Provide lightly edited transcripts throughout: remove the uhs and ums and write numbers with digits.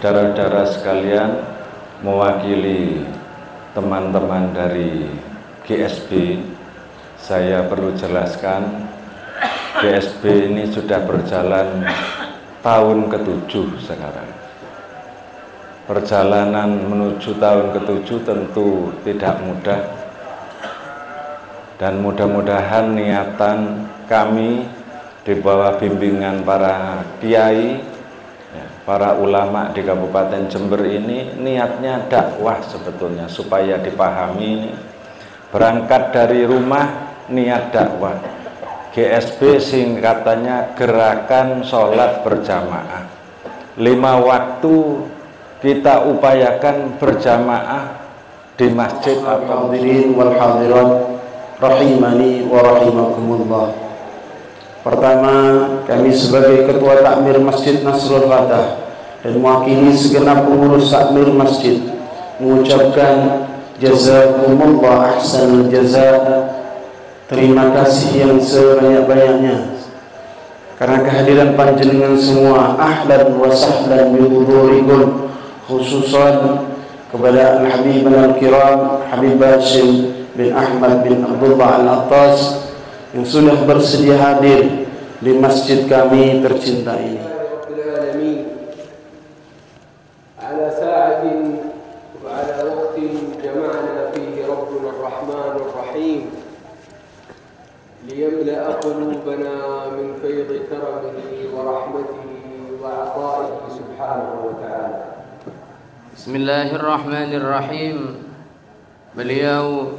saudara-saudara sekalian, mewakili teman-teman dari GSB, saya perlu jelaskan, GSB ini sudah berjalan tahun ke-7 sekarang. Perjalanan menuju tahun ke-7 tentu tidak mudah, dan mudah-mudahan niatan kami di bawah bimbingan para kiai, para ulama di Kabupaten Jember ini niatnya dakwah sebetulnya, supaya dipahami ini. Berangkat dari rumah niat dakwah. GSB singkatannya Gerakan Sholat Berjamaah. 5 waktu kita upayakan berjamaah di masjid. Hadirin wal hadirat rahimani wa rahimakumullah. Pertama, kami sebagai Ketua Takmir Masjid Nasrul Fatah dan mewakili segenap pengurus takmir masjid mengucapkan jazakumullah ahsanul jazaa. Terima kasih yang sebanyak-banyaknya karena kehadiran panjenengan semua. Ahlan wa sahlan bi hudurikum, khususan kepada Al-Habib Al-Kiram Habib Hashim bin Ahmad bin Abdullah Al-Attas yang sudah bersedia hadir di masjid kami tercinta ini. ليملأ قلوبنا من فيض كرمه ورحمته وعطائه سبحانه وتعالى. Bismillahirrahmanirrahim. Beliau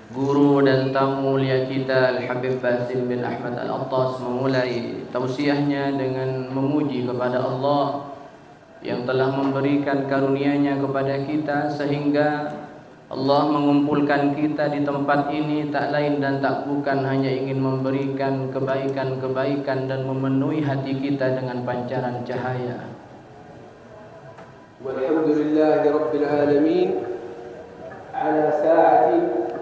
guru dan tamu mulia kita Al-Habib Basim bin Ahmad Al-Attas memulai tausiahnya dengan memuji kepada Allah yang telah memberikan karunia-Nya kepada kita sehingga Allah mengumpulkan kita di tempat ini tak lain dan tak bukan hanya ingin memberikan kebaikan-kebaikan dan memenuhi hati kita dengan pancaran cahaya. Walhamdulillahi Rabbil Alamin ala sa'atin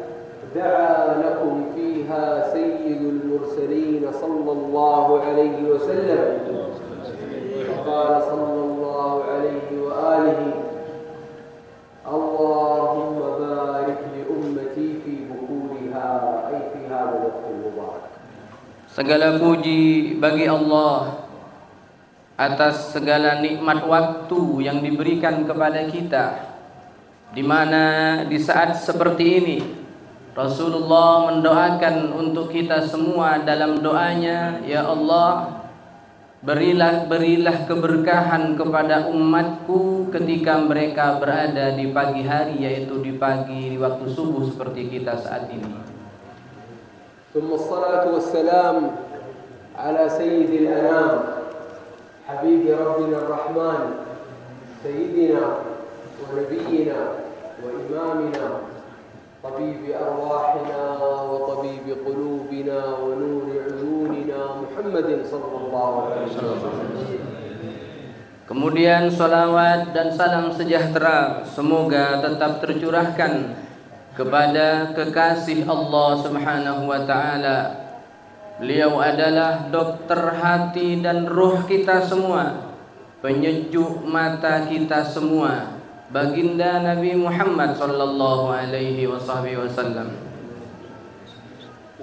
da'a lakum fiha sayyidul mursalin sallallahu alaihi wasallam. Qala sallallahu alaihi wa alihi Allahumma barik li ummati fi bukuriha ay fi hadha al mubarak. Segala puji bagi Allah atas segala nikmat waktu yang diberikan kepada kita, di mana di saat seperti ini Rasulullah mendoakan untuk kita semua dalam doanya, ya Allah, berilah keberkahan kepada umatku ketika mereka berada di pagi hari, yaitu di waktu subuh seperti kita saat ini. Thumma salatu wassalam ala sayyidil anam habibi rabbina ar-rahman sayyidina wa nabiyyina wa imamina طبيب أرواحنا وطبيب قلوبنا ونور عيوننا محمد صلى الله عليه وسلم. Kemudian salawat dan salam sejahtera semoga tetap tercurahkan kepada kekasih Allah Subhanahu wa taala. Beliau adalah dokter hati dan ruh kita semua, penyejuk mata kita semua, baginda Nabi Muhammad sallallahu alaihi wasallam.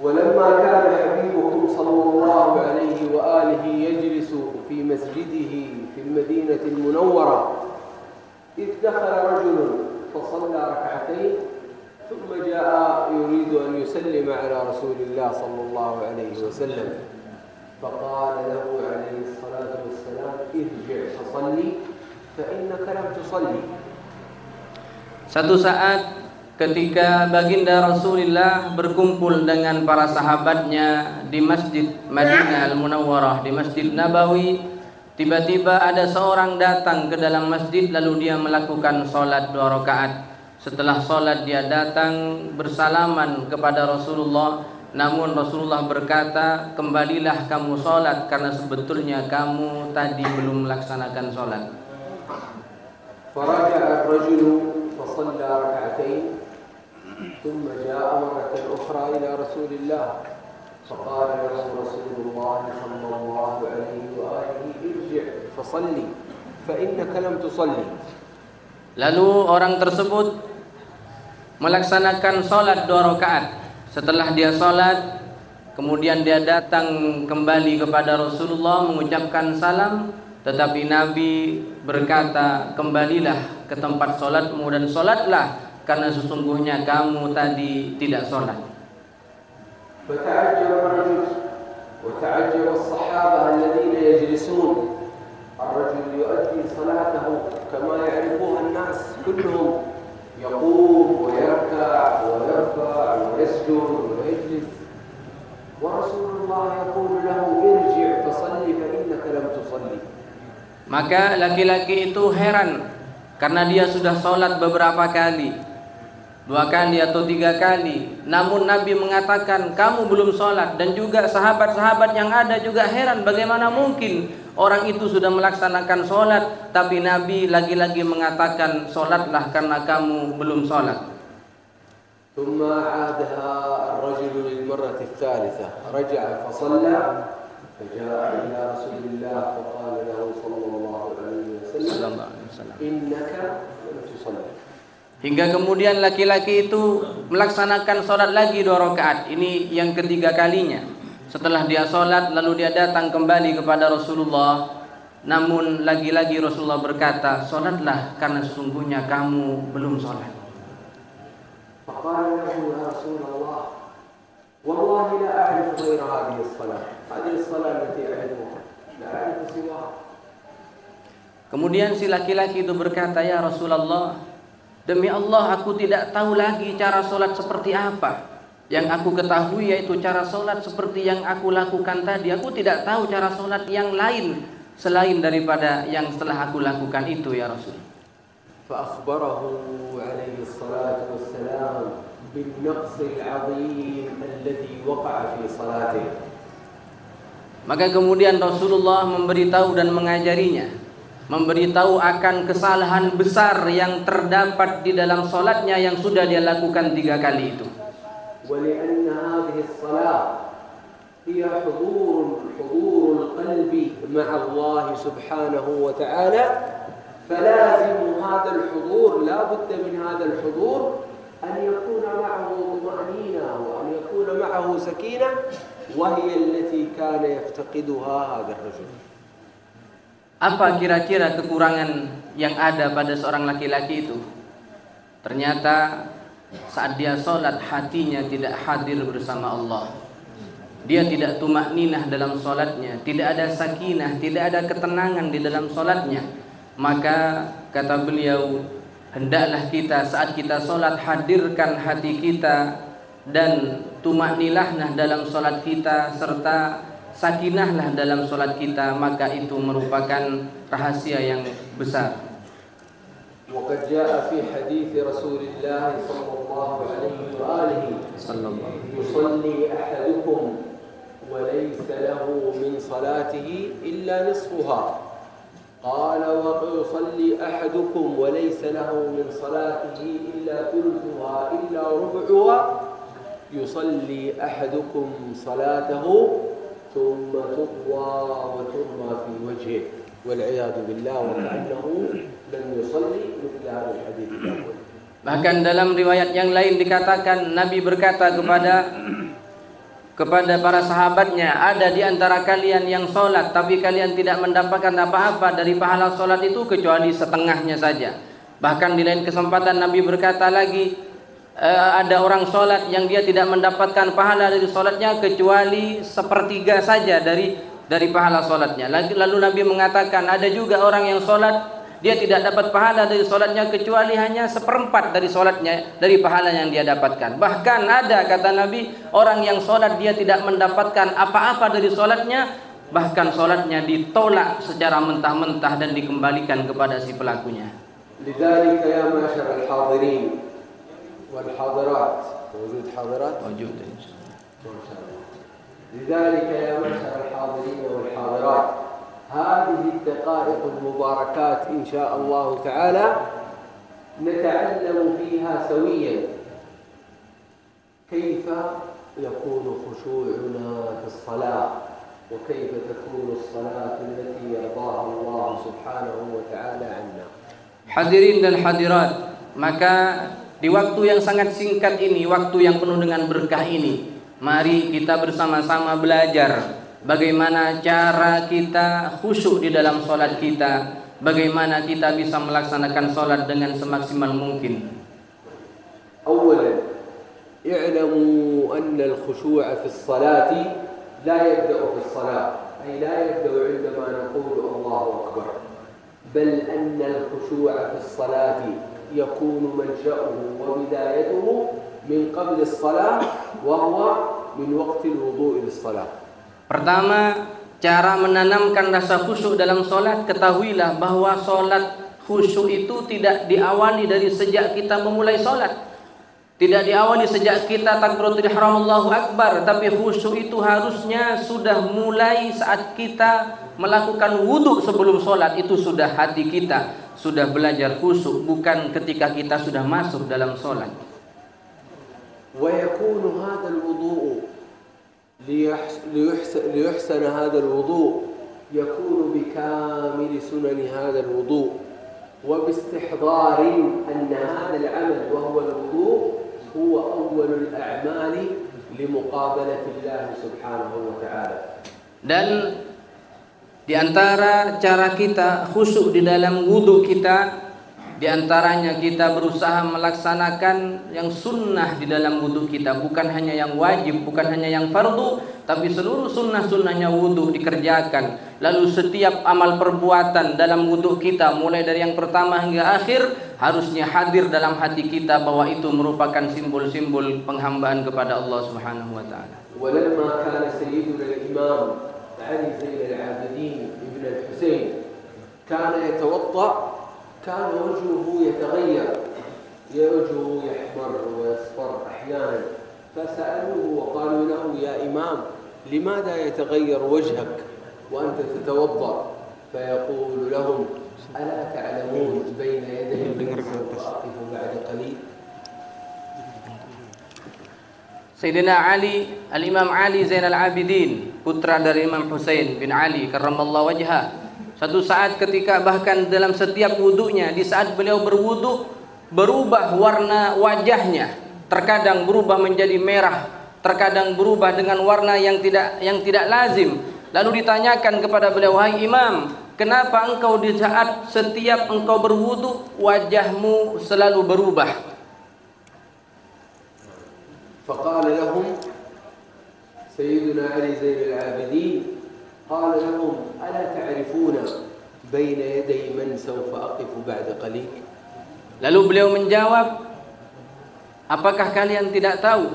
ولما كان حبيبكم صلى الله عليه وآله يجلس في مسجده في المدينة المنورة إذ دخل رجل فصلى ركعتين ثم جاء يريد أن يسلم على رسول الله صلى الله عليه وسلم فقال له عليه الصلاة والسلام ارجع فصلي فإنك لم تصلي. Satu saat ketika baginda Rasulullah berkumpul dengan para sahabatnya di Masjid Madinah Al-Munawwarah, di Masjid Nabawi, tiba-tiba ada seorang datang ke dalam masjid lalu dia melakukan sholat 2 rakaat. Setelah sholat dia datang bersalaman kepada Rasulullah, namun Rasulullah berkata, kembalilah kamu sholat karena sebetulnya kamu tadi belum melaksanakan sholat. Faraja'a ar-rajulu فصلى ركعتين ثم جاء مرة أخرى إلى رسول الله فقال له رسول الله صلى الله عليه وآله ارجع فصلي فإنك لم تصلي. Lalu orang tersebut melaksanakan sholat 2 rakaat. Setelah dia sholat, kemudian dia datang kembali kepada Rasulullah mengucapkan salam, tetapi Nabi berkata, kembalilah ke tempat sholatmu dan sholatlah, karena sesungguhnya kamu tadi tidak sholat. فتعجب الرجل وتعجب الصحابة الذين يجلسون. الرجل يؤدي صلاته كما يعرفها الناس كلهم، يقوم ويركع ويرفع ويسجد ويجلس، ورسول الله يقول له ارجع فصلي فإنك لم تصلي. Maka laki-laki itu heran karena dia sudah sholat beberapa kali, 2 kali atau 3 kali, namun Nabi mengatakan kamu belum sholat. Dan juga sahabat-sahabat yang ada juga heran, bagaimana mungkin orang itu sudah melaksanakan sholat, tapi Nabi lagi-lagi mengatakan sholatlah karena kamu belum sholat. ثم عادها الرجل للمرة الثالثة، رجع فصلى، فجاء إلى رسول الله فقال له صلى الله عليه وسلم إنك لم تصلي. Hingga kemudian laki-laki itu melaksanakan sholat lagi 2 rakaat. Ini yang ketiga kalinya. Setelah dia sholat, lalu dia datang kembali kepada Rasulullah. Namun lagi-lagi Rasulullah berkata, sholatlah karena sesungguhnya kamu belum sholat. فقال له يا رسول الله والله لا أعرف غير هذه الصلاة، هذه الصلاة التي أعرفها لا أعرف سواها. Kemudian si laki-laki itu berkata, ya Rasulullah, demi Allah aku tidak tahu lagi cara sholat seperti apa. Yang aku ketahui yaitu cara sholat seperti yang aku lakukan tadi. Aku tidak tahu cara sholat yang lain selain daripada yang setelah aku lakukan itu, ya Rasul. فأخبره عليه الصلاة والسلام بالنقص العظيم الذي وقع في صلاته. Maka kemudian Rasulullah memberitahu dan mengajarinya, memberitahu akan kesalahan besar yang terdapat di dalam sholatnya yang sudah dia lakukan 3 kali itu. ولأن هذه الصلاة هي حضور القلب مع الله سبحانه وتعالى، فلازم هذا الحضور، لا بد من هذا الحضور أن يكون معه طمأنينة وأن يكون معه سكينة، وهي التي كان يفتقدها هذا الرجل. Apa kira-kira kekurangan yang ada pada seorang laki-laki itu? Ternyata saat dia sholat hatinya tidak hadir bersama Allah. Dia tidak tumakninah dalam sholatnya, tidak ada sakinah, tidak ada ketenangan di dalam sholatnya. Maka kata beliau, hendaklah kita saat kita sholat hadirkan hati kita dan tumakninahlah dalam sholat kita serta sakinahlah dalam sholat kita, maka itu merupakan rahasia yang besar. وقد جاء في حديث رسول الله صلى الله عليه وآله يصلي أحدكم وليس له من صلاته إلا نصفها، قال ويصلي أحدكم وليس له من صلاته إلا ثلثها إلا ربعها، يصلي أحدكم صلاته ثم تطوى وترمى في وجهه والعياذ بالله وكأنه لم يصلي مثل هذا الحديث الأول. Bahkan dalam riwayat yang lain dikatakan Nabi berkata kepada para sahabatnya, ada di antara kalian yang sholat tapi kalian tidak mendapatkan apa-apa dari pahala sholat itu kecuali setengahnya saja. Bahkan di lain kesempatan Nabi berkata lagi, ada orang sholat yang dia tidak mendapatkan pahala dari sholatnya kecuali 1/3 saja dari pahala sholatnya. Lalu Nabi mengatakan ada juga orang yang sholat dia tidak dapat pahala dari sholatnya kecuali hanya 1/4 dari sholatnya, dari pahala yang dia dapatkan. Bahkan ada, kata Nabi, orang yang sholat dia tidak mendapatkan apa-apa dari sholatnya, bahkan sholatnya ditolak secara mentah-mentah dan dikembalikan kepada si pelakunya. لذلك يا معشر الحاضرين والحاضرات، موجود حاضرات؟ موجود. لذلك يا معشر الحاضرين والحاضرات، هذه الدقائق المباركات إن شاء الله تعالى نتعلم فيها سويا كيف يكون خشوعنا في الصلاة، وكيف تكون الصلاة التي يرضاها الله سبحانه وتعالى عنا. Hadirin dan hadirat, maka di waktu yang sangat singkat ini, waktu yang penuh dengan berkah ini, mari kita bersama-sama belajar bagaimana cara kita khusyuk di dalam solat kita, bagaimana kita bisa melaksanakan solat dengan semaksimal mungkin. أولا اعلموا أن الخشوع في الصلاة لا يبدأ في الصلاة، أي لا يبدأ عندما نقول الله أكبر، بل أن الخشوع في الصلاة يكون منشأه وبدايته من قبل الصلاة وهو من وقت الوضوء للصلاة. Pertama, cara menanamkan rasa khusyuk dalam solat, ketahuilah bahwa solat khusyuk itu tidak diawali dari sejak kita memulai solat. Tidak diawali sejak kita takbiratul ihram Allahu Akbar, tapi khusyuk itu harusnya sudah mulai saat kita melakukan wudhu sebelum sholat. Itu sudah hati kita sudah belajar khusyuk, bukan ketika kita sudah masuk dalam sholat. ويكون هذا الوضوء ليحسن هذا الوضوء يكون بكامل سنن هذا الوضوء وباستحضار أن هذا العمل وهو الوضوء هو أول الأعمال لمقابلة الله سبحانه وتعالى. Dan di antara cara kita khusyuk di dalam wudhu kita, di antaranya kita berusaha melaksanakan yang sunnah di dalam wudhu kita, bukan hanya yang wajib, bukan hanya yang fardu, tapi seluruh sunnah-sunnahnya wudhu dikerjakan. Lalu setiap amal perbuatan dalam wudhu kita, mulai dari yang pertama hingga akhir, harusnya hadir dalam hati kita bahwa itu merupakan simbol-simbol penghambaan kepada Allah Subhanahu wa taala. ولما كان سيدنا الإمام علي زين العابدين ابن الحسين كان يتوضأ كان وجهه يتغير، وجهه يحمر ويصفر أحيانا، فسألوه وقالوا له يا إمام لماذا يتغير وجهك وأنت تتوضأ؟ فيقول لهم ألا تعلمون بين يدي سوف أقف بعد قليل. Sayyidina Ali, Al-Imam Ali Zainal Abidin, putra dari Imam Husain bin Ali karramallahu wajhah, satu saat ketika bahkan dalam setiap wudhunya, di saat beliau berwudhu, berubah warna wajahnya, terkadang berubah menjadi merah, terkadang berubah dengan warna yang tidak lazim. Lalu ditanyakan kepada beliau, "Wahai Imam, kenapa engkau di saat setiap engkau berwudhu wajahmu selalu berubah?" فقال لهم سيدنا علي زين العابدين قال لهم ألا تعرفون بين يدي من سوف أقف بعد قليل. Lalu beliau menjawab, apakah kalian tidak tahu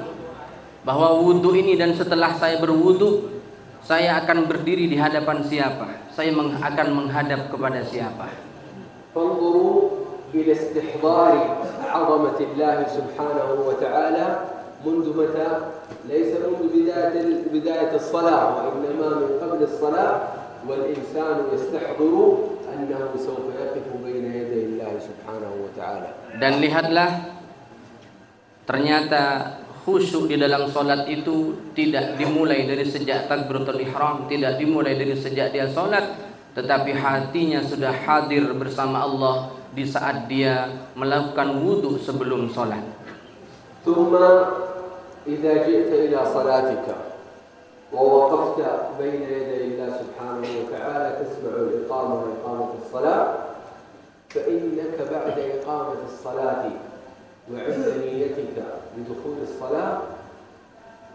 bahwa wudhu ini dan setelah saya berwudhu, saya akan berdiri di hadapan siapa? Saya akan menghadap kepada siapa? فانظروا إلى استحضار عظمة الله سبحانه وتعالى منذ متى؟ ليس منذ بداية الصلاة، وإنما من قبل الصلاة، والإنسان يستحضر أنه سوف يقف بين يدي الله سبحانه وتعالى. Dan lihatlah, ternyata khusyuk di dalam solat itu tidak dimulai dari sejak takbiratul ihram, tidak dimulai dari sejak dia solat, tetapi hatinya sudah hadir bersama Allah di saat dia melakukan wudhu sebelum solat. ثم إذا جئت إلى صلاتك ووقفت بين يدي الله سبحانه وتعالى تسمع الإقامة وإقامة الصلاة، فإنك بعد إقامة الصلاة وعند نيتك بدخول الصلاة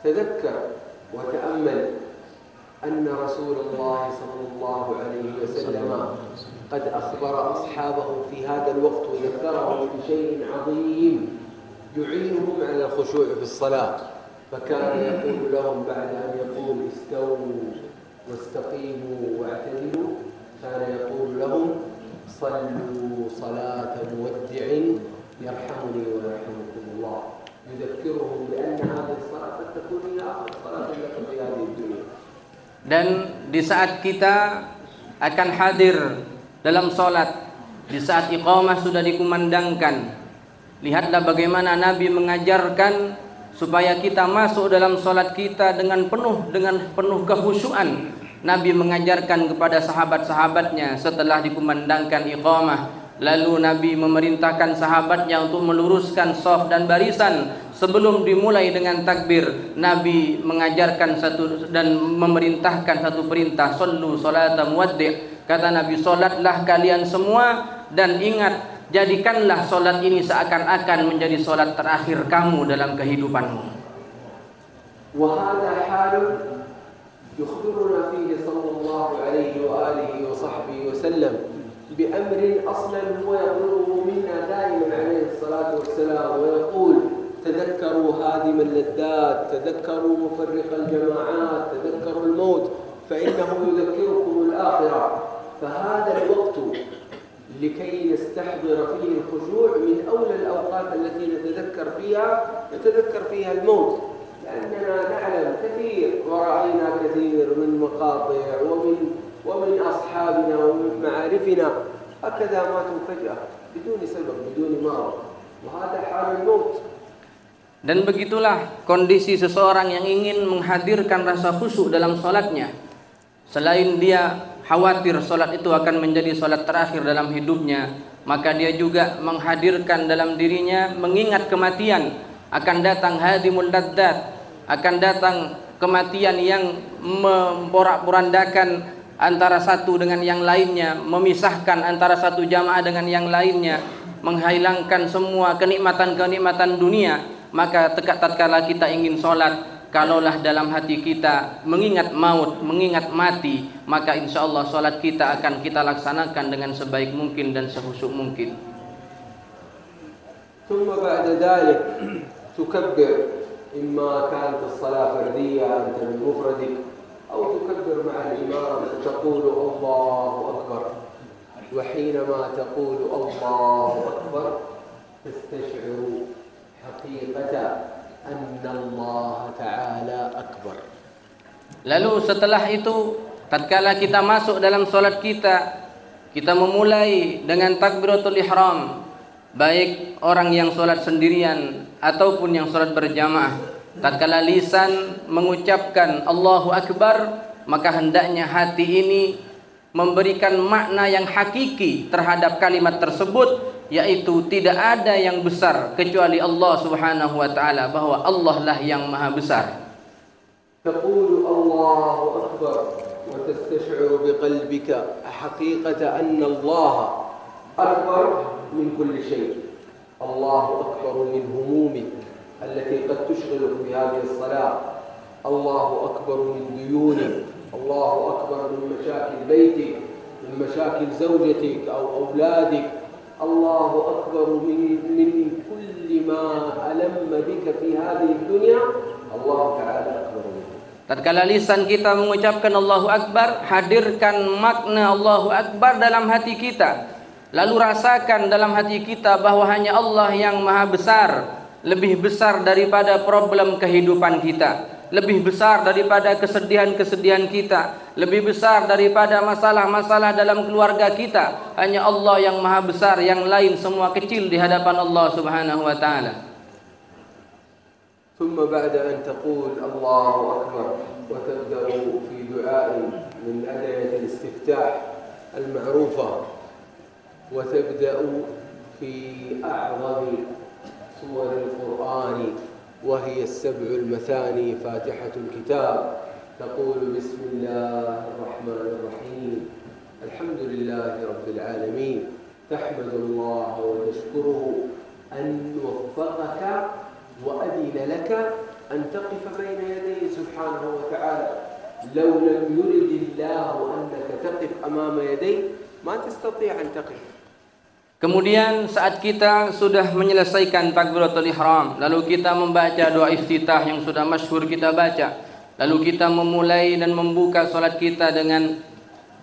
تذكر وتأمل أن رسول الله صلى الله عليه وسلم قد أخبر أصحابه في هذا الوقت وذكرهم بشيء عظيم يعينهم على الخشوع في الصلاة، فكان يقول لهم بعد أن يقول استووا واستقيموا واعتدلوا، كان يقول لهم صلوا صلاة مودع يرحمني ويرحمكم الله، يذكرهم بأن هذه الصلاة قد تكون هي آخر صلاة لكم في هذه الدنيا. Dan di saat kita akan hadir dalam solat, di saat iqamah sudah dikumandangkan, lihatlah bagaimana Nabi mengajarkan supaya kita masuk dalam solat kita dengan penuh kekhusyuan, Nabi mengajarkan kepada sahabat-sahabatnya setelah dikumandangkan iqamah. Lalu Nabi memerintahkan sahabatnya untuk meluruskan shaf dan barisan sebelum dimulai dengan takbir. Nabi mengajarkan dan memerintahkan satu perintah, sallu salata muwaddi'. Kata Nabi, solatlah kalian semua dan ingat, jadikanlah solat ini seakan-akan menjadi solat terakhir kamu dalam kehidupanmu. Wa hadha halun yukhbiruna fihi sallallahu alaihi wa alihi wa sahbihi wa sallam بأمر أصلا هو يطلبه منا دائما عليه الصلاة والسلام ويقول تذكروا هادم اللذات، تذكروا مفرق الجماعات، تذكروا الموت فإنه يذكركم الآخرة. فهذا الوقت لكي نستحضر فيه الخشوع من أولى الأوقات التي نتذكر فيها الموت، لأننا نعلم كثير ورأينا كثير من مقاطع ومن أصحابنا ومن معارفنا هكذا ماتوا فجأة بدون سبب بدون مرض، وهذا حال الموت. Dan begitulah kondisi seseorang yang ingin menghadirkan rasa khusyuk dalam solatnya. Selain dia khawatir solat itu akan menjadi solat terakhir dalam hidupnya, maka dia juga menghadirkan dalam dirinya mengingat kematian. Akan datang hadimul ladzat, akan datang kematian yang memporak-porandakan antara satu dengan yang lainnya, memisahkan antara satu jamaah dengan yang lainnya, menghilangkan semua kenikmatan-kenikmatan dunia. Maka tatkala kita ingin sholat, kalaulah dalam hati kita mengingat maut, mengingat mati, maka insya Allah sholat kita akan kita laksanakan dengan sebaik mungkin dan sehusyuk mungkin. ثم بعد ذلك تكبر إما كانت الصلاة فردية أنت بمفردك أو تكبر مع الإمام فتقول الله أكبر. وحينما تقول الله أكبر تستشعر حقيقة أن الله تعالى أكبر. Lalu setelah itu, tatkala kita masuk dalam solat kita memulai dengan takbiratul ihram, baik orang yang solat sendirian ataupun yang solat berjamaah. Tatkala lisan mengucapkan Allahu Akbar, maka hendaknya hati ini memberikan makna yang hakiki terhadap kalimat tersebut, yaitu tidak ada yang besar kecuali Allah Subhanahu wa taala, bahwa Allah lah yang maha besar. تقول الله أكبر وتستشعر بقلبك حقيقة أن الله أكبر من كل شيء. الله أكبر من همومك التي قد تشغلك في هذه الصلاة. الله أكبر من ديونك. الله أكبر من مشاكل بيتك، من مشاكل زوجتك أو أولادك. الله أكبر من كل ما ألم بك في هذه الدنيا. الله تعالى أكبر منه. Tatkala lisan kita mengucapkan Allahu Akbar, hadirkan makna Allahu Akbar dalam hati kita. Lalu rasakan dalam hati kita bahwa hanya Allah yang maha besar, lebih besar daripada problem kehidupan kita, lebih besar daripada kesedihan-kesedihan kita, lebih besar daripada masalah-masalah dalam keluarga kita. Hanya Allah yang maha besar, yang lain semua kecil di hadapan Allah Subhanahu wa taala. ثم بعد أن تقول الله أكبر وتبدأ في دعاء من أدعية الاستفتاح المعروفة، وتبدأ في أعظم سور القرآن وهي السبع المثاني فاتحة الكتاب. تقول بسم الله الرحمن الرحيم الحمد لله رب العالمين. تحمد الله وتشكره أن وفقك وأذن لك أن تقف بين يديه سبحانه وتعالى. لو لم يرد الله أنك تقف أمام يديه ما تستطيع أن تقف. Kemudian saat kita sudah menyelesaikan takbiratul ihram, lalu kita membaca doa iftitah yang sudah masyhur kita baca, lalu kita memulai dan membuka salat kita dengan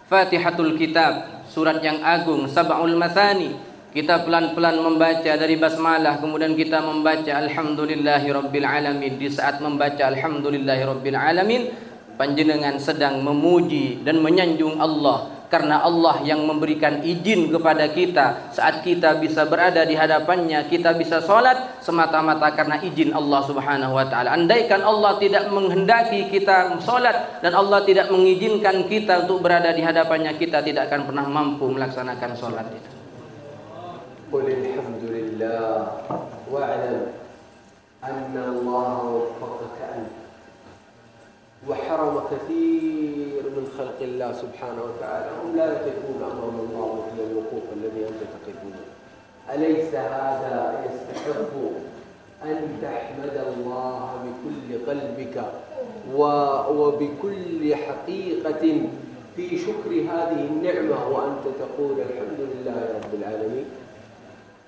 Fatihatul Kitab, surat yang agung, Sab'ul Mathani. Kita pelan-pelan membaca dari basmalah, kemudian kita membaca Alhamdulillahirabbil alamin. Di saat membaca Alhamdulillahirabbil alamin, panjenengan sedang memuji dan menyanjung Allah, karena Allah yang memberikan izin kepada kita saat kita bisa berada di hadapannya, kita bisa sholat semata-mata karena izin Allah Subhanahu wa ta'ala. Andaikan Allah tidak menghendaki kita sholat dan Allah tidak mengizinkan kita untuk berada di hadapannya, kita tidak akan pernah mampu melaksanakan sholat itu. Qul alhamdulillah wa'lam anna Allah waffaqaka anta وحرم كثير من خلق الله سبحانه وتعالى هم لا يقفون أمام الله مثل الوقوف الذي أنت تقف به. أليس هذا يستحق أن تحمد الله بكل قلبك وبكل حقيقة في شكر هذه النعمة وأنت تقول الحمد لله رب العالمين.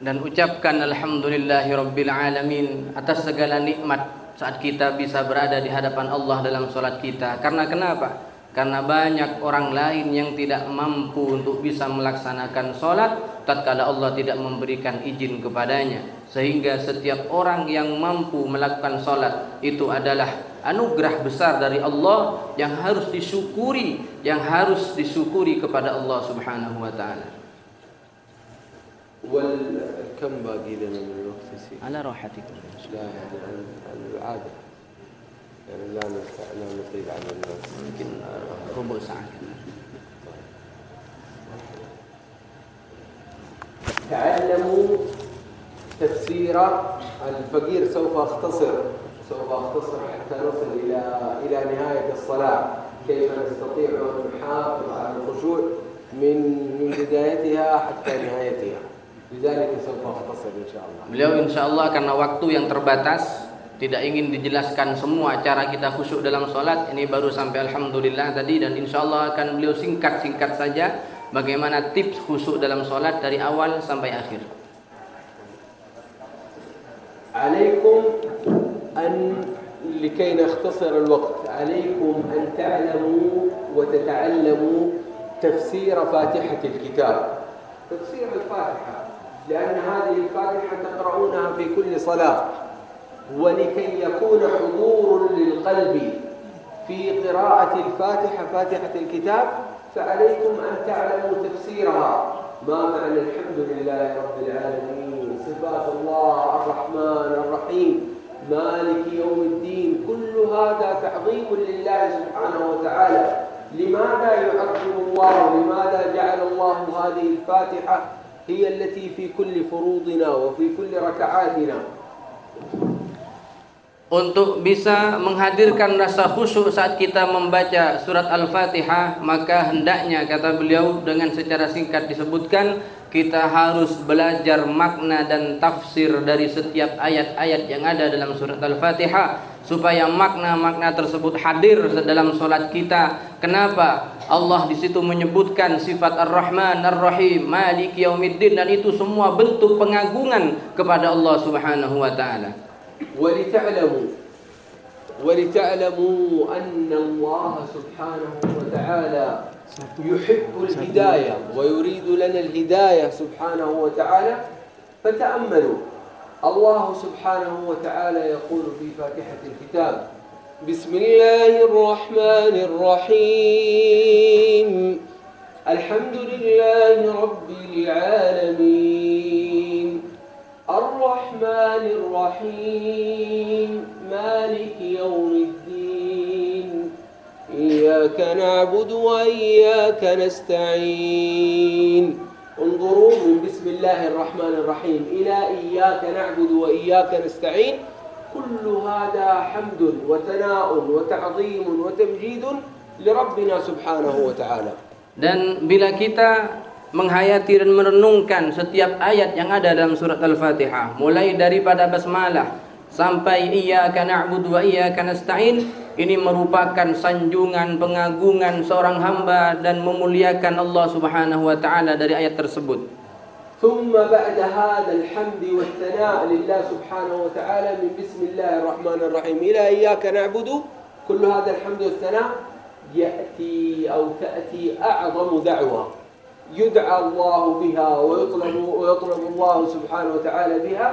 Dan ucapkan alhamdulillahi rabbil alamin atas segala nikmat saat kita bisa berada di hadapan Allah dalam sholat kita. Karena kenapa? Karena banyak orang lain yang tidak mampu untuk bisa melaksanakan sholat tatkala Allah tidak memberikan izin kepadanya. Sehingga setiap orang yang mampu melakukan sholat itu adalah anugerah besar dari Allah yang harus disyukuri, kepada Allah Subhanahu wa ta'ala. كم باقي لنا من الوقت يسير؟ على راحتكم. لا يعني العادة يعني لا نطيل على الناس يمكن ربع ساعة. تعلموا تفسير الفقير. سوف أختصر حتى نصل إلى نهاية الصلاة. كيف نستطيع أن نحافظ على الخشوع من بدايتها حتى نهايتها. Beliau insya Allah karena waktu yang terbatas tidak ingin dijelaskan semua cara kita khusyuk dalam sholat. Ini baru sampai alhamdulillah tadi, dan insya Allah akan beliau singkat saja bagaimana tips khusyuk dalam sholat dari awal sampai akhir. Alaikum an لكي نختصر الوقت عليكم أن تعلموا وتتعلموا تفسير فاتحة الكتاب. تفسير الفاتحة لأن هذه الفاتحة تقرؤونها في كل صلاة، ولكي يكون حضور للقلب في قراءة الفاتحة فاتحة الكتاب فعليكم أن تعلموا تفسيرها. ما معنى الحمد لله رب العالمين، صفات الله الرحمن الرحيم مالك يوم الدين، كل هذا تعظيم لله سبحانه وتعالى. لماذا يعظم الله؟ لماذا جعل الله هذه الفاتحة هي التي في كل فروضنا وفي كل ركعاتنا؟ Untuk bisa menghadirkan rasa khusyuk saat kita membaca surat Al-Fatihah, maka hendaknya, kata beliau dengan secara singkat disebutkan, kita harus belajar makna dan tafsir dari setiap ayat-ayat yang ada dalam surat Al-Fatihah supaya makna-makna tersebut hadir dalam salat kita. Kenapa? Allah di situ menyebutkan sifat Ar-Rahman Ar-Rahim, Malik Yaumiddin, dan itu semua bentuk pengagungan kepada Allah Subhanahu wa taala. ولتعلموا أن الله سبحانه وتعالى يحب الهداية ويريد لنا الهداية سبحانه وتعالى. فتأملوا الله سبحانه وتعالى يقول في فاتحة الكتاب: بسم الله الرحمن الرحيم الحمد لله رب العالمين الرحمن الرحيم مالك يوم الدين إياك نعبد وإياك نستعين. انظروا من بسم الله الرحمن الرحيم إلى إياك نعبد وإياك نستعين، كل هذا حمد وثناء وتعظيم وتمجيد لربنا سبحانه وتعالى. Dan bila kita menghayati dan merenungkan setiap ayat yang ada dalam surat Al-Fatihah, mulai daripada basmalah sampai iyyaka na'budu wa iyyaka nasta'in, ini merupakan sanjungan pengagungan seorang hamba dan memuliakan Allah Subhanahu wa taala dari ayat tersebut. ثم بعد هذا الحمد والثناء لله سبحانه وتعالى من بسم الله الرحمن الرحيم إلى إياك نعبد، كل هذا الحمد والثناء يأتي أو تأتي أعظم دعوة يدعى الله بها ويطلب الله سبحانه وتعالى بها،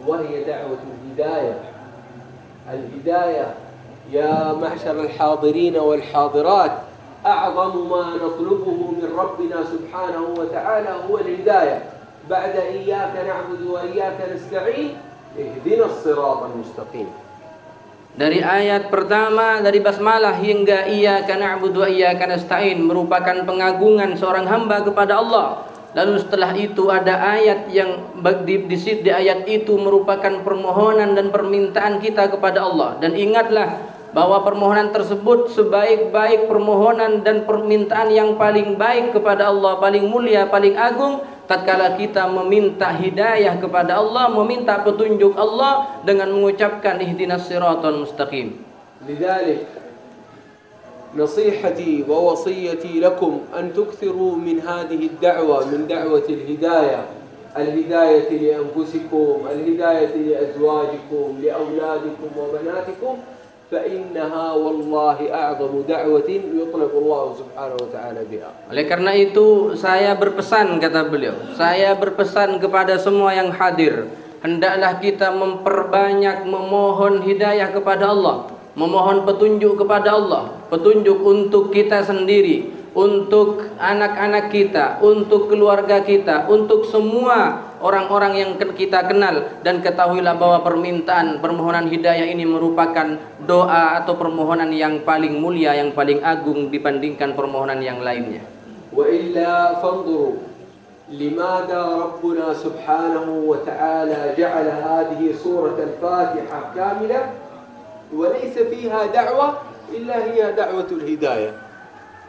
وهي دعوة الهداية. الهداية يا معشر الحاضرين والحاضرات، أعظم ما نطلبه من ربنا سبحانه وتعالى هو الهداية بعد إياك نعبد وإياك نستعين اهدنا الصراط المستقيم. Dari ayat pertama dari basmalah hingga iyyaka na'budu wa iyyaka nasta'in merupakan pengagungan seorang hamba kepada Allah. Lalu setelah itu ada ayat yang di ayat itu merupakan permohonan dan permintaan kita kepada Allah. Dan ingatlah bahwa permohonan tersebut sebaik-baik permohonan dan permintaan yang paling baik kepada Allah, paling mulia, paling agung, tatkala kita meminta hidayah kepada Allah, meminta petunjuk Allah dengan mengucapkan ihdinas siratal mustaqim. Lidzalik نصيحتي ووصيتي لكم أن تكثروا من هذه الدعوة من دعوة الهداية لأنفسكم الهداية لأزواجكم لأولادكم وبناتكم فإنها والله أعظم دعوة يطلب الله سبحانه وتعالى بها. Oleh karena itu saya berpesan, kata beliau, saya berpesan kepada semua yang hadir, hendaklah kita memperbanyak memohon hidayah kepada Allah, memohon petunjuk kepada Allah, petunjuk untuk kita sendiri, untuk anak-anak kita, untuk keluarga kita, untuk semua orang-orang yang kita kenal. Dan ketahuilah bahwa permohonan hidayah ini merupakan doa atau permohonan yang paling mulia, yang paling agung dibandingkan permohonan yang lainnya. Wa illa fanzuru limada Rabbuna subhanahu wa ta'ala ja'ala hadhihi surat al-Fatihah kamilah وليس فيها دعوة إلا هي دعوة الهداية.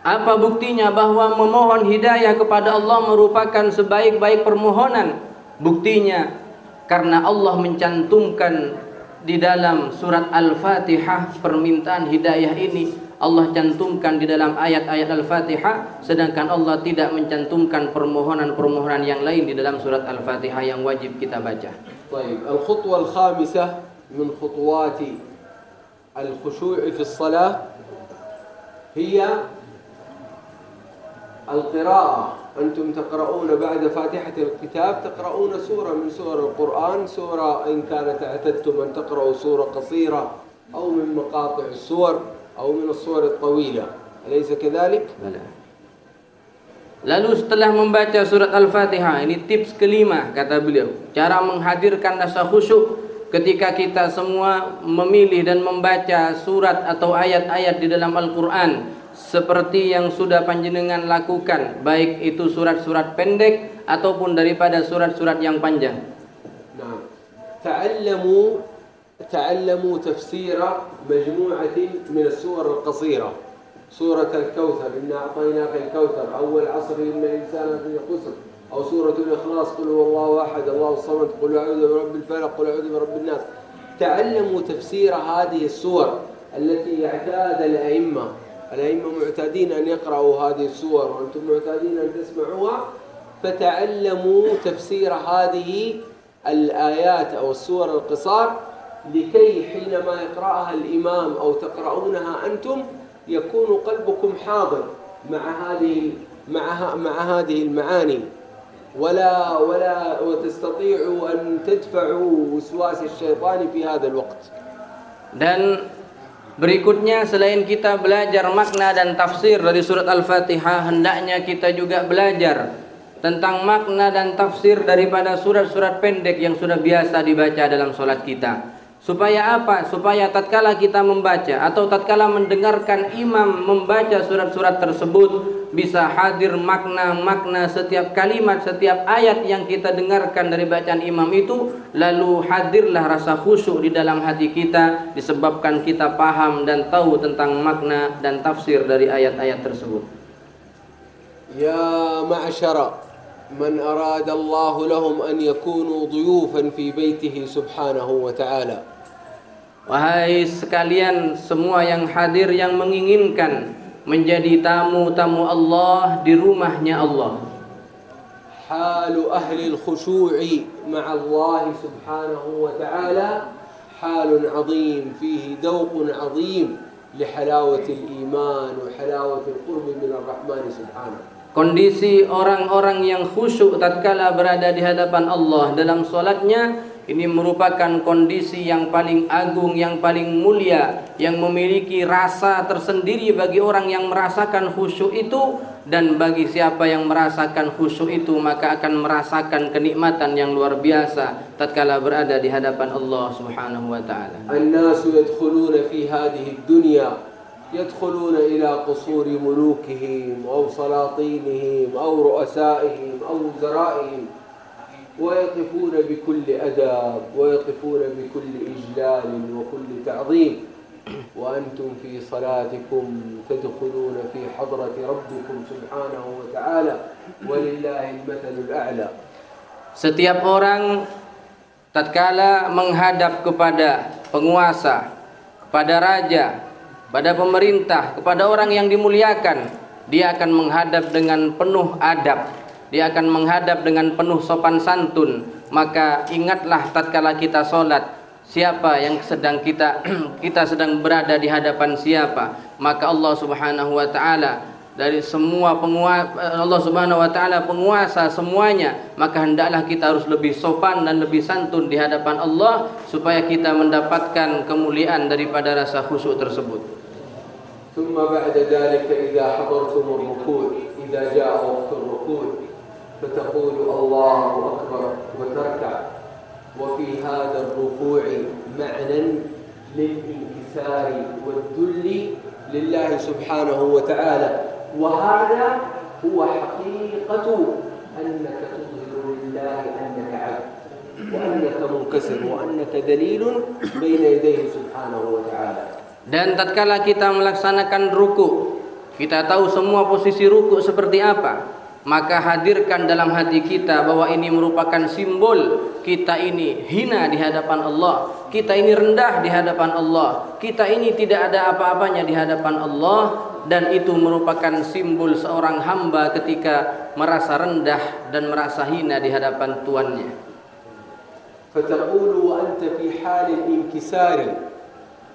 Apa buktinya bahwa memohon hidayah kepada Allah merupakan sebaik-baik permohonan? Buktinya karena Allah mencantumkan di dalam surat Al-Fatihah permintaan hidayah ini, Allah cantumkan di dalam ayat-ayat Al-Fatihah, sedangkan Allah tidak mencantumkan permohonan-permohonan yang lain di dalam surat Al-Fatihah yang wajib kita baca. Baik, al-khutwah al-khamisah min khutuwati الخشوع في الصلاة هي القراءة. أنتم تقرؤون بعد فاتحة الكتاب تقرؤون سورة من سور القرآن، سورة إن كانت اعتدتم أن تقرأوا سورة قصيرة أو من مقاطع السور أو من السور الطويلة، أليس كذلك؟ Lalu setelah membaca surat Al-Fatihah, ini tips kelima kata beliau, cara menghadirkan rasa khusyuk ketika kita semua memilih dan membaca surat atau ayat-ayat di dalam Al-Quran seperti yang sudah panjenengan lakukan, baik itu surat-surat pendek ataupun daripada surat-surat yang panjang. Nah, ta'allamu tafsira majmu'atin min as-suwar al-qasira. Surat Al-Kautsar, inna a'tainaka al-Kautsar, awwal 'asr innal insana fi khusr. أو سورة الإخلاص قل هو الله أحد الله الصمد قل أعوذ برب الفلق قل أعوذ برب الناس. تعلموا تفسير هذه السور التي يعتاد الأئمة معتادين أن يقرأوا هذه السور وأنتم معتادين أن تسمعوها، فتعلموا تفسير هذه الآيات أو السور القصار لكي حينما يقرأها الإمام أو تقرؤونها أنتم يكون قلبكم حاضر مع هذه المعاني ولا وتستطيعوا أن تدفعوا وسواس الشيطان في هذا الوقت. Dan berikutnya selain kita belajar makna dan tafsir dari surat Al-Fatihah, hendaknya kita juga belajar tentang makna dan tafsir daripada surat-surat pendek yang sudah biasa dibaca dalam sholat kita. Supaya apa? Supaya tatkala kita membaca atau tatkala mendengarkan imam membaca surat-surat tersebut bisa hadir makna-makna setiap kalimat, setiap ayat yang kita dengarkan dari bacaan imam itu, lalu hadirlah rasa khusyuk di dalam hati kita disebabkan kita paham dan tahu tentang makna dan tafsir dari ayat-ayat tersebut. Ya ma'asyara man arada Allah lahum an yakunu dhuyufan fi baitihi subhanahu wa ta'ala. Wahai sekalian semua yang hadir yang menginginkan menjadi tamu-tamu Allah di rumahnya Allah. Halu ahli al-khushu'i ma'a Allah subhanahu wa ta'ala halun 'azim fihi dawqun 'azim li halawati al-iman wa halawati al-qurb min ar-rahman subhanahu. Kondisi orang-orang yang khusyuk tatkala berada di hadapan Allah dalam salatnya ini merupakan kondisi yang paling agung, yang paling mulia, yang memiliki rasa tersendiri bagi orang yang merasakan khusyuk itu, dan bagi siapa yang merasakan khusyuk itu maka akan merasakan kenikmatan yang luar biasa tatkala berada di hadapan Allah Subhanahu wa taala. An-nasu yadkhuluna fi hadhihi ad-dunya yadkhuluna ila qusuri mulukihim aw salatinihim aw ru'asaihim aw wuzara'ihim ويقفون بكل أدب ويقفون بكل إجلال وكل تعظيم وأنتم في صلاتكم تدخلون في حضرة ربكم سبحانه وتعالى ولله المثل الأعلى. Setiap orang tatkala menghadap kepada penguasa, kepada raja, pada pemerintah, kepada orang yang dimuliakan, dia akan menghadap dengan penuh adab. Dia akan menghadap dengan penuh sopan santun. Maka ingatlah tatkala kita solat, siapa yang sedang kita sedang berada di hadapan siapa. Maka Allah Subhanahu wa taala dari semua Allah Subhanahu wa taala penguasa semuanya, maka hendaklah kita harus lebih sopan dan lebih santun di hadapan Allah supaya kita mendapatkan kemuliaan daripada rasa khusyuk tersebut. ثم بعد ذلك إذا حضرتم الركوع إذا جاء وقت الركوع فتقول الله أكبر وتركع وفي هذا الركوع معنى للانكسار والذل لله سبحانه وتعالى وهذا هو حقيقة أنك تظهر لله أنك عبد وأنك منكسر وأنك ذليل بين يديه سبحانه وتعالى. Dan tatkala kita melaksanakan ruku, kita tahu semua posisi ruku seperti apa, maka hadirkan dalam hati kita bahwa ini merupakan simbol kita ini hina di hadapan Allah, kita ini rendah di hadapan Allah, kita ini tidak ada apa-apanya di hadapan Allah, dan itu merupakan simbol seorang hamba ketika merasa rendah dan merasa hina di hadapan Tuannya. فتقول وأنت في حال الانكسار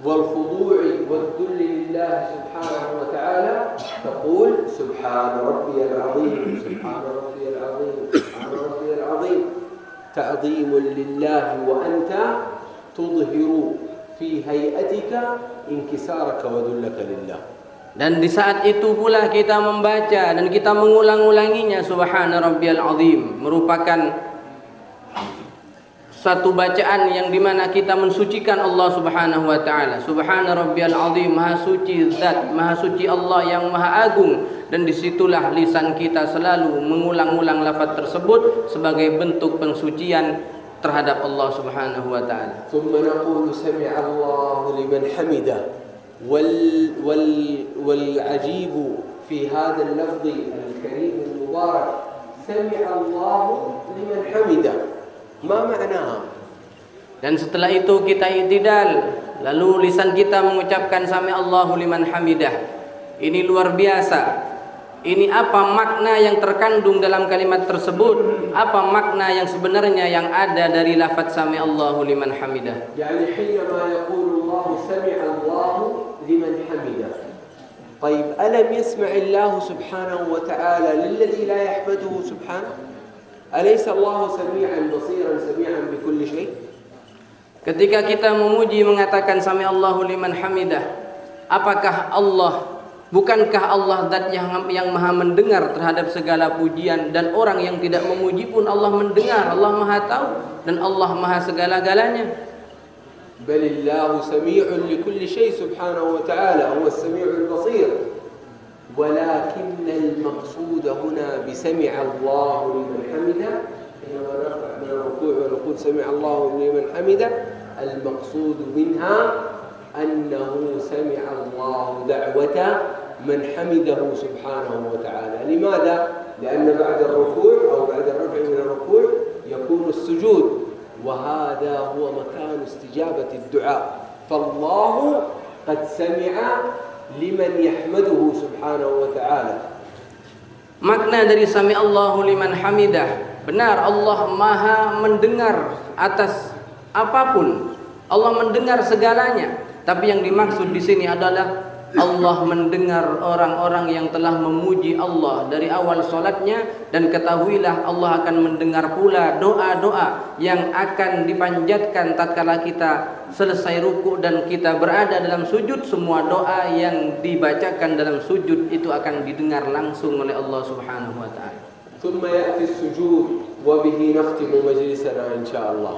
والخضوع والذل لله سبحانه وتعالى تقول سبحان ربي العظيم سبحان ربي العظيم سبحان ربي العظيم تعظيم لله وأنت تظهر في هيئتك انكسارك وذلك لله. Dan di saat itu pula kita membaca dan kita mengulang-ulanginya subhana rabbiyal azim, merupakan satu bacaan yang dimana kita mensucikan Allah Subhanahu wa taala. Subhana rabbiyal azim, maha suci zat, maha suci Allah yang maha agung, dan disitulah lisan kita selalu mengulang-ulang lafaz tersebut sebagai bentuk pensucian terhadap Allah Subhanahu wa taala. Thumma naqulu sami'a Allahu liman hamidah والعجيب في هذا اللفظ الكريم المبارك سمع الله لمن حمده ما معناها. Dan setelah itu kita i'tidal, lalu lisan kita mengucapkan sami Allahu liman hamidah. Ini luar biasa. Ini apa makna yang terkandung dalam kalimat tersebut? Apa makna yang sebenarnya yang ada dari lafaz sami Allahu liman hamidah? Yani hinama yaqulu Allah sami'a Allah liman hamidah. طيب ألم يسمع الله سبحانه وتعالى للذي لا يحمده سبحانه؟ أليس الله سميعا بصيرا سميعا بكل شيء؟ Ketika kita memuji mengatakan sami Allahu liman hamidah, apakah bukankah Allah zat yang maha mendengar terhadap segala pujian, dan orang yang tidak memuji pun Allah mendengar, Allah maha tahu, dan Allah maha segala-galanya. بل الله سميع لكل شيء سبحانه وتعالى هو السميع البصير ولكن المقصود هنا بسمع الله لمن حمده حينما نرفع من الركوع ونقول سمع الله لمن حمده المقصود منها أنه سمع الله دعوة من حمده سبحانه وتعالى. لماذا؟ لأن بعد الركوع أو بعد الرفع من الركوع يكون السجود وهذا هو مكان استجابة الدعاء فالله قد سمع لمن يحمده سبحانه وتعالى. Makna dari sami Allahu liman hamidah, benar Allah maha mendengar atas apapun, Allah mendengar segalanya, tapi yang dimaksud di sini adalah Allah mendengar orang-orang yang telah memuji Allah dari awal solatnya, dan ketahuilah Allah akan mendengar pula doa-doa yang akan dipanjatkan tatkala kita selesai ruku dan kita berada dalam sujud. Semua doa yang dibacakan dalam sujud itu akan didengar langsung oleh Allah Subhanahu wa taala. ثم يأتي السجود وبه نختم مجلسنا إن شاء الله.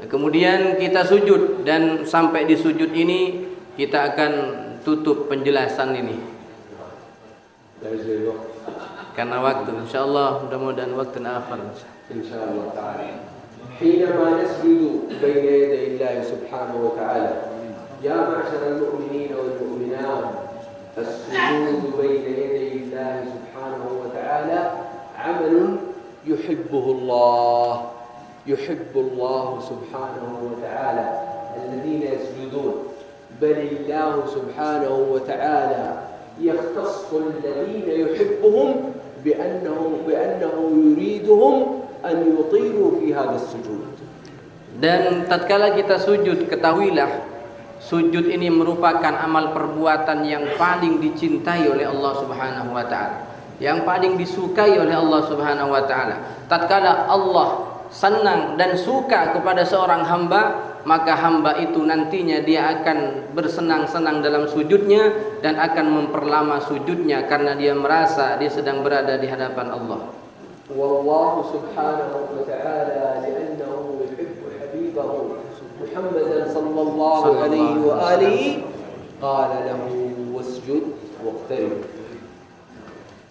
Kemudian kita sujud, dan sampai di sujud ini kita akan tutup penjelasan ini karena waktu. Insyaallah, mudah-mudahan waktu akhir insyaallah taala. حينما نسجد بين يدي الله سبحانه وتعالى يا معشر المؤمنين والمؤمنات السجود بين يدي الله سبحانه وتعالى عمل يحبه الله سبحانه وتعالى الذين يسجدون، بل الله سبحانه وتعالى يختص الذين يحبهم بأنه يريدهم أن يطيلوا في هذا السجود. Dan tatkala kita sujud, ketahuilah sujud ini merupakan amal perbuatan yang paling dicintai oleh Allah Subhanahu wa taala, yang paling disukai oleh Allah Subhanahu wa taala. Tatkala Allah senang dan suka kepada seorang hamba, maka hamba itu nantinya dia akan bersenang-senang dalam sujudnya dan akan memperlama sujudnya karena dia merasa dia sedang berada di hadapan Allah. Wallahu subhanahu wa ta'ala li'annahu yuhibbu habibahu Muhammadan sallallahu alaihi wa alihi qala lahu wasjud waqtarib.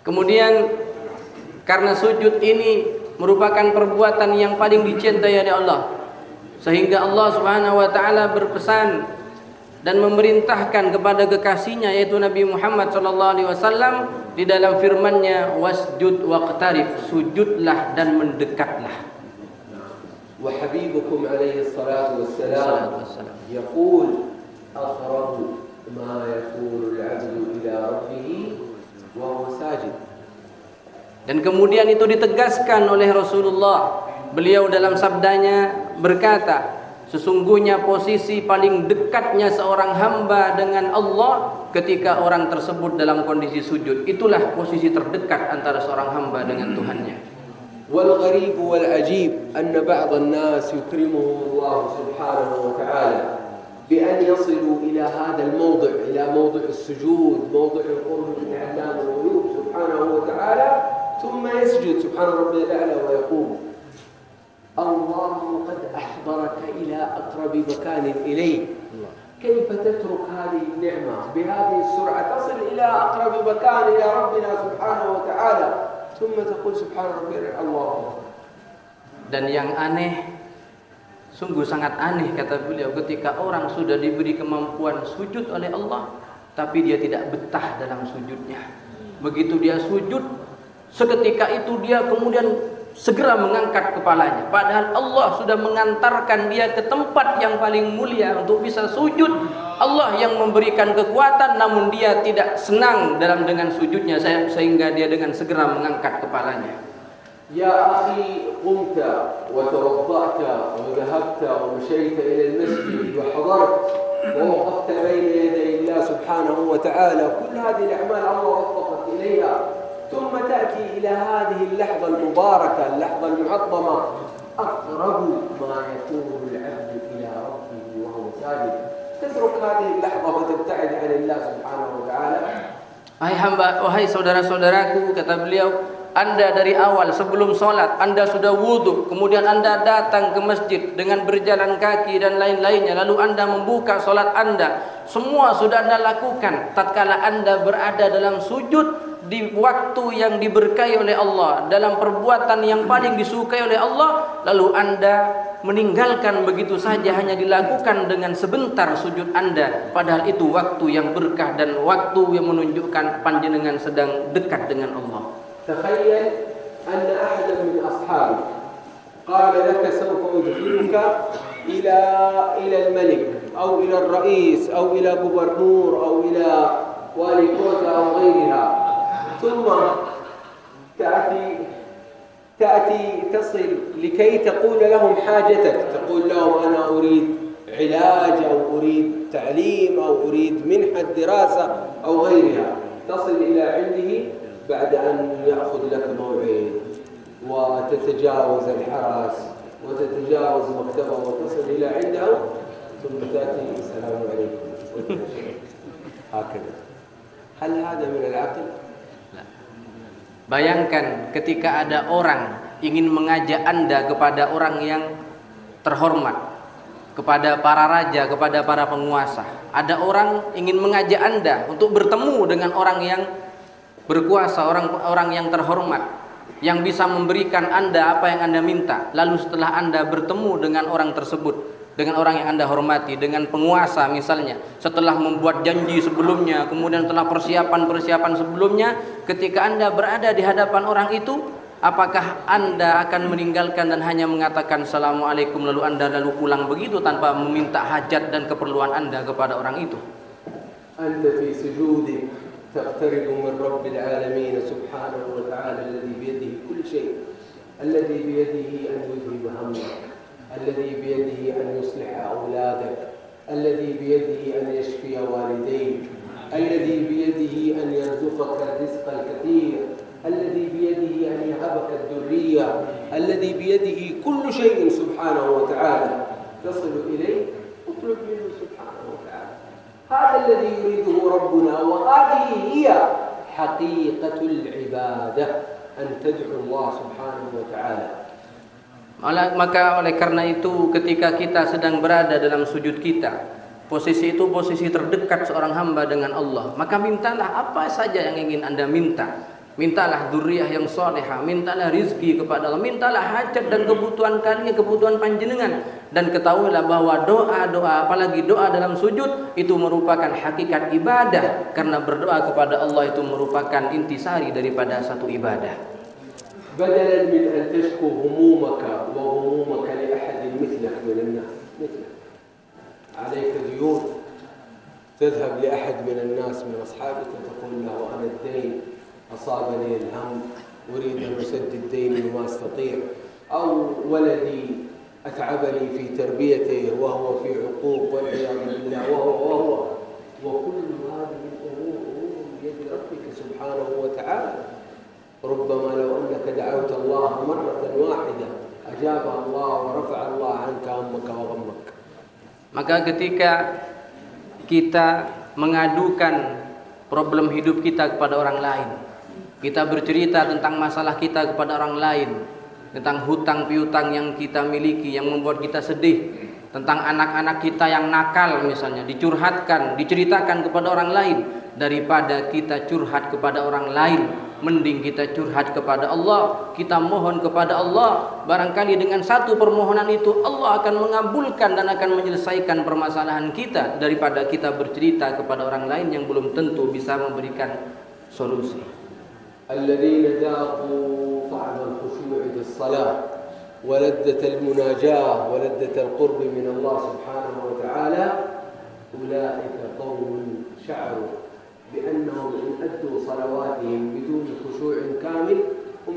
Kemudian karena sujud ini merupakan perbuatan yang paling dicintai oleh Allah, sehingga Allah Subhanahu wa taala berpesan dan memerintahkan kepada kekasihnya yaitu Nabi Muhammad sallallahu alaihi wasallam di dalam firman-Nya, wasjud waqtarib, sujudlah dan mendekatlah. Wa habibukum alaihi salatu wassalam yaqul aqrabu ma yakunu al-'abdu ila rabbih wa huwa sajid. Dan kemudian itu ditegaskan oleh Rasulullah. Beliau dalam sabdanya berkata, sesungguhnya posisi paling dekatnya seorang hamba dengan Allah ketika orang tersebut dalam kondisi sujud. Itulah posisi terdekat antara seorang hamba dengan Tuhannya. Wal gharib wal ajib anna ba'd an-nas yukrimuhu Allah subhanahu wa ta'ala bi an yasilu ila hadha al-mawdi' ila mawdi' as-sujud, mawdi' al-qurb min 'allam al-ghuyub subhanahu wa ta'ala. ثم يسجد سبحان ربي الأعلى ويقول الله قد أحضرك إلى أقرب مكان إليه، كيف تترك هذه النعمة بهذه السرعة تصل إلى أقرب مكان إلى ربنا سبحانه وتعالى ثم تقول سبحان ربي الأعلى الله. Dan yang aneh, sungguh sangat aneh kata beliau, ketika orang sudah diberi kemampuan sujud oleh Allah tapi dia tidak betah dalam sujudnya. Begitu dia sujud, seketika itu dia kemudian segera mengangkat kepalanya, padahal Allah sudah mengantarkan dia ke tempat yang paling mulia untuk bisa sujud. Allah yang memberikan kekuatan, namun dia tidak senang dengan sujudnya, sehingga dia dengan segera mengangkat kepalanya. Ya akhi, qumta wa tawadda'ta wa dhahabta wa mashaita ila al-masjid wa hadarat wa waqafta bayna yaday Allah subhanahu wa ta'ala, kull hadhihi al-a'mal Allah waffaqak ilayha. ثم تأتي إلى هذه اللحظة المباركة، اللحظة المعظمة، أقرب ما يكون العبد إلى ربه وهو ساجد. تترك هذه اللحظة وتبتعد عن الله سبحانه وتعالى. Wahai saudara-saudaraku, kata beliau, Anda dari awal sebelum sholat Anda sudah wudhu, kemudian Anda datang ke masjid dengan berjalan kaki dan lain-lainnya, lalu Anda membuka sholat Anda, semua sudah Anda lakukan. Tatkala Anda berada dalam sujud di waktu yang diberkahi oleh Allah, dalam perbuatan yang paling disukai oleh Allah, lalu Anda meninggalkan begitu saja, hanya dilakukan dengan sebentar sujud Anda, padahal itu waktu yang berkah dan waktu yang menunjukkan panjenengan sedang dekat dengan Allah. تخيل أن أحدا من أصحابك قال لك سوف أدخلك إلى الملك أو إلى الرئيس أو إلى جوبرنور أو إلى والي كوتا أو غيرها، ثم تأتي تصل لكي تقول لهم حاجتك، تقول لهم أنا أريد علاج أو أريد تعليم أو أريد منحة دراسة أو غيرها، تصل إلى عنده بعد أن يأخذ لك موعد وتتجاوز الحرس وتتجاوز مكتبه وتصل إلى عنده ثم تأتي السلام عليكم هكذا. هل هذا من العقل؟ Bayangkan ketika ada orang ingin mengajak Anda kepada orang yang terhormat, kepada para raja, kepada para penguasa. Ada orang ingin mengajak Anda untuk bertemu dengan orang yang berkuasa, orang yang terhormat, yang bisa memberikan Anda apa yang Anda minta. Lalu setelah Anda bertemu dengan orang tersebut, dengan orang yang Anda hormati, dengan penguasa misalnya, setelah membuat janji sebelumnya, kemudian setelah persiapan sebelumnya, ketika Anda berada di hadapan orang itu, apakah Anda akan meninggalkan dan hanya mengatakan Assalamualaikum lalu Anda pulang begitu tanpa meminta hajat dan keperluan Anda kepada orang itu? Anta fi sujudik taqtaribu min Rabbil alamin subhanahu wa ta'ala alladhi biyadihi kulli shay, alladhi biyadihi an yudhiba hammak, الذي بيده أن يصلح أولادك، الذي بيده أن يشفي والديك، الذي بيده أن يرزقك الرزق الكثير، الذي بيده أن يهبك الذرية، الذي بيده كل شيء سبحانه وتعالى. تصل إليه اطلب منه سبحانه وتعالى. هذا الذي يريده ربنا، وهذه هي حقيقة العبادة، أن تدعو الله سبحانه وتعالى. Maka oleh karena itu ketika kita sedang berada dalam sujud kita, posisi itu posisi terdekat seorang hamba dengan Allah, maka mintalah apa saja yang ingin Anda minta. Mintalah dzurriyyah yang salehah, mintalah rizki kepada Allah, mintalah hajat dan kebutuhan kalian, kebutuhan panjenengan. Dan ketahuilah bahwa doa-doa, apalagi doa dalam sujud, itu merupakan hakikat ibadah, karena berdoa kepada Allah itu merupakan intisari daripada satu ibadah. بدلا من أن تشكو همومك وغمومك لأحد مثلك من الناس، مثلك عليك ديون، تذهب لأحد من الناس من أصحابك وتقول له أنا الدين أصابني الهم أريد أن أسدد ديني وما أستطيع، أو ولدي أتعبني في تربيته وهو في عقوق والعياذ بالله وكل هذه الأمور بيد ربك سبحانه وتعالى. ربما لو أنك دعوت الله مرة واحدة أجابها الله ورفع الله عنك همك وغمك. Maka ketika kita mengadukan problem hidup kita kepada orang lain, kita bercerita tentang masalah kita kepada orang lain, tentang hutang piutang yang kita miliki yang membuat kita sedih, tentang anak-anak kita yang nakal misalnya, dicurhatkan, diceritakan kepada orang lain, daripada kita curhat kepada orang lain, mending kita curhat kepada Allah, kita mohon kepada Allah. Barangkali dengan satu permohonan itu Allah akan mengabulkan dan akan menyelesaikan permasalahan kita, daripada kita bercerita kepada orang lain yang belum tentu bisa memberikan solusi. Alladzina dzaqu ta'am al-khushu' fi as-salah ولذة المناجاة ولذة القرب من الله سبحانه وتعالى أولئك قوم شعروا بأنهم إن أدوا صلواتهم بدون خشوع كامل هم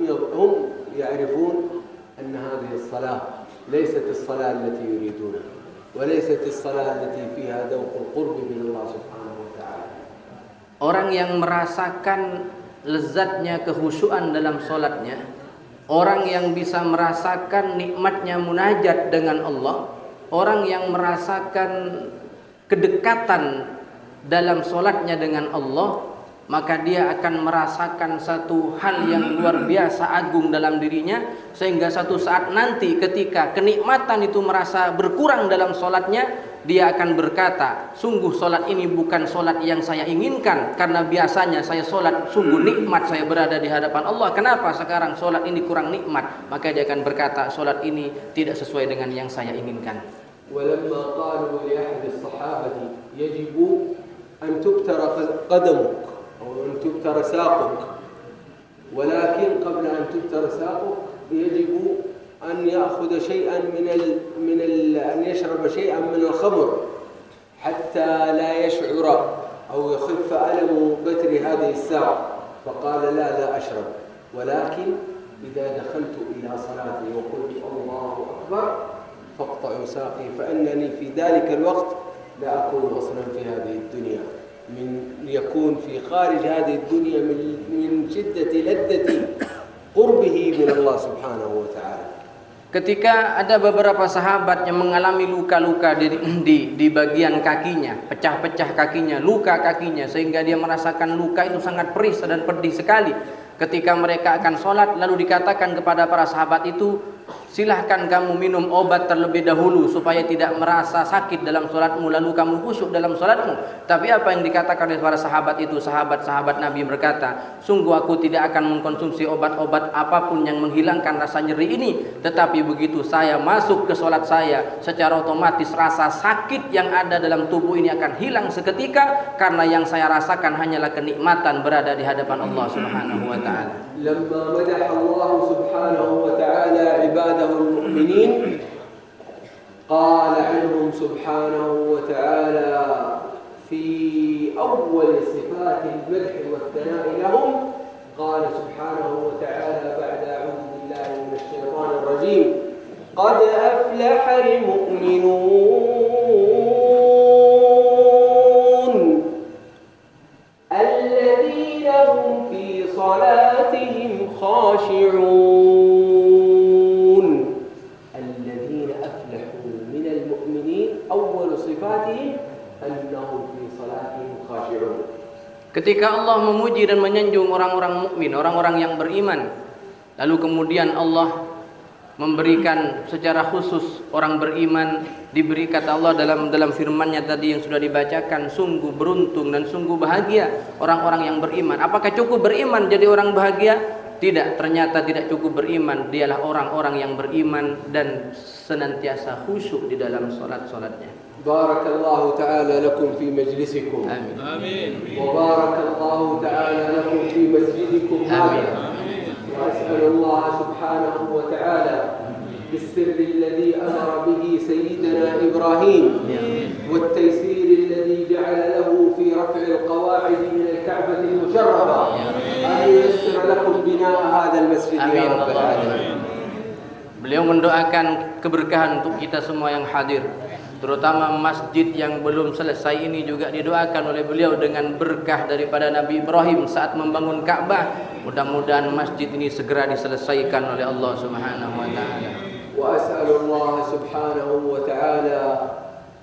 يعرفون أن هذه الصلاة ليست الصلاة التي يريدونها وليست الصلاة التي فيها ذوق القرب من الله سبحانه وتعالى. Orang yang merasakan lezatnya kehusyuan dalam solatnya, orang yang bisa merasakan nikmatnya munajat dengan Allah, orang yang merasakan kedekatan dalam solatnya dengan Allah, maka dia akan merasakan satu hal yang luar biasa agung dalam dirinya, sehingga satu saat nanti ketika kenikmatan itu merasa berkurang dalam solatnya, dia akan berkata, sungguh solat ini bukan solat yang saya inginkan, karena biasanya saya solat sungguh nikmat, saya berada di hadapan Allah. Kenapa sekarang solat ini kurang nikmat? Maka dia akan berkata, solat ini tidak sesuai dengan yang saya inginkan. ولما قالوا لأحد الصحابة يجب أن تبتر قدمك أو أن تبتر ساقك، ولكن قبل أن تبتر ساقك يجب أن يأخذ شيئا أن يشرب شيئا من الخمر حتى لا يشعر أو يخف ألم بتر هذه الساق، فقال لا أشرب، ولكن إذا دخلت إلى صلاتي وقلت الله أكبر تقطع ساقي فأنني في ذلك الوقت لا أكون أصلا في هذه الدنيا من يكون في خارج هذه الدنيا من شدة لذة قربه من الله سبحانه وتعالى. Ketika ada beberapa sahabat yang mengalami luka-luka di bagian kakinya, pecah-pecah kakinya, luka kakinya, sehingga dia merasakan luka itu sangat perih dan pedih sekali. Ketika mereka akan sholat, lalu dikatakan kepada para sahabat itu, silahkan kamu minum obat terlebih dahulu supaya tidak merasa sakit dalam sholatmu, lalu kamu khusyuk dalam sholatmu. Tapi apa yang dikatakan oleh para sahabat itu? Sahabat-sahabat Nabi berkata, sungguh aku tidak akan mengkonsumsi obat-obat apapun yang menghilangkan rasa nyeri ini. Tetapi begitu saya masuk ke sholat saya, secara otomatis rasa sakit yang ada dalam tubuh ini akan hilang seketika, karena yang saya rasakan hanyalah kenikmatan berada di hadapan Allah Subhanahu wa ta'ala. لما مدح الله سبحانه وتعالى عباده المؤمنين قال عنهم سبحانه وتعالى في أول صفات المدح والثناء لهم قال سبحانه وتعالى بعد أعوذ بالله من الشيطان الرجيم قد أفلح المؤمنون الذين هم في صلاتهم خاشعون. الذين أفلحوا من المؤمنين أول صفاتهم أنهم في صلاتهم خاشعون. Ketika Allah memuji dan menyanjung orang-orang mukmin, orang-orang yang beriman, lalu kemudian Allah memberikan secara khusus orang beriman, diberi kata Allah dalam firman-Nya tadi yang sudah dibacakan, sungguh beruntung dan sungguh bahagia orang-orang yang beriman. Apakah cukup beriman jadi orang bahagia? Tidak, ternyata tidak cukup beriman. Dialah orang-orang yang beriman dan senantiasa khusyuk di dalam salat-salatnya. بارك الله تعالى لكم في مجلسكم. آمين. آمين. وبارك الله تعالى لكم في مسجدكم هذا. وأسأل الله سبحانه وتعالى بالسر الذي أمر به سيدنا إبراهيم والتيسير الذي جعل له في رفع القواعد من الكعبة المشرفة أن ييسر لكم بناء هذا المسجد يا رب العالمين. Beliau mendoakan keberkahan untuk kita semua yang hadir, terutama masjid yang belum selesai ini juga didoakan oleh beliau dengan berkah daripada Nabi Ibrahim saat membangun Ka'bah. Mudah-mudahan masjid ini segera diselesaikan oleh Allah Subhanahu wa taala. Wa as'alullah subhanahu wa ta'ala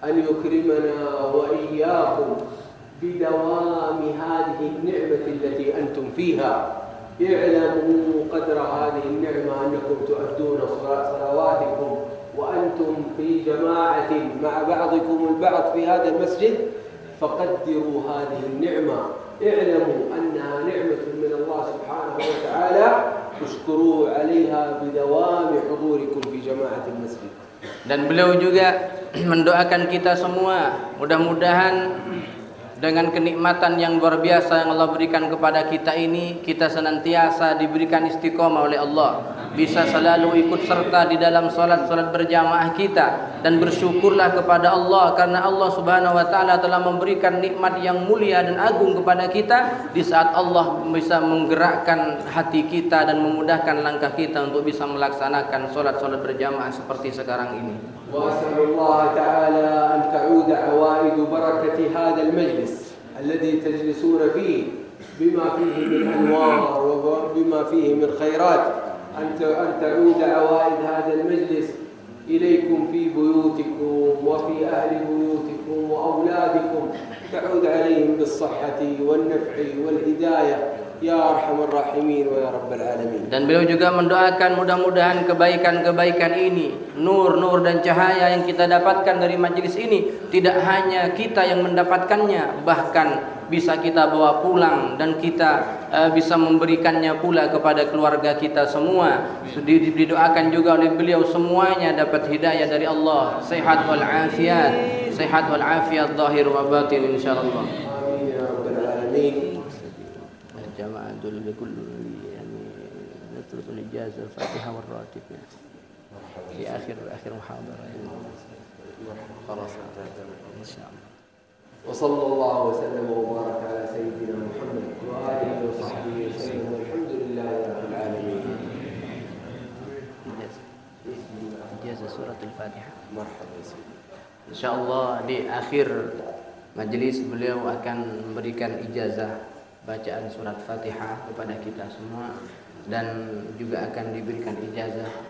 an yukrimana wa iyyakum bidawami hadhihi an-ni'mati allati antum fiha. اعلموا قدر هذه النعمة أنكم تؤدون صلواتكم وأنتم في جماعة مع بعضكم البعض في هذا المسجد فقدروا هذه النعمة. اعلموا أنها نعمة من الله سبحانه وتعالى اشكروا عليها بدوام حضوركم في جماعة المسجد. Dan beliau juga mendoakan kita semua, mudah-mudahan dengan kenikmatan yang luar biasa yang Allah berikan kepada kita ini, kita senantiasa diberikan istiqomah oleh Allah, bisa selalu ikut serta di dalam salat-salat berjamaah kita, dan bersyukurlah kepada Allah karena Allah Subhanahu wa taala telah memberikan nikmat yang mulia dan agung kepada kita di saat Allah bisa menggerakkan hati kita dan memudahkan langkah kita untuk bisa melaksanakan salat-salat berjamaah seperti sekarang ini. وأسأل الله تعالى أن تعود عوائد بركة هذا المجلس الذي تجلسون فيه بما فيه من أنوار وبما فيه من خيرات أن تعود عوائد هذا المجلس إليكم في بيوتكم وفي أهل بيوتكم وأولادكم، تعود عليهم بالصحة والنفع والهداية Ya Arhamar Rahimin wa ya Rabbal Alamin. Dan beliau juga mendoakan mudah-mudahan kebaikan-kebaikan ini, nur-nur dan cahaya yang kita dapatkan dari majelis ini, tidak hanya kita yang mendapatkannya, bahkan bisa kita bawa pulang dan kita bisa memberikannya pula kepada keluarga kita semua. Didoakan juga oleh beliau semuanya dapat hidayah dari Allah, sehat wal afiat, sehat wal afiat zahir wa batin insyaallah. Amin ya Rabbal Alamin. جماعة دول كل يعني نترك الإجازة الفاتحة والراتب في آخر محاضرة خلاص إن شاء الله. وصلى الله وسلم وبارك على سيدنا محمد وآله وصحبه وسلم والحمد لله رب العالمين. إجازة سورة الفاتحة. مرحبا. Insyaallah di akhir majelis beliau akan memberikan ijazah bacaan surat Fatihah kepada kita semua dan juga akan diberikan ijazah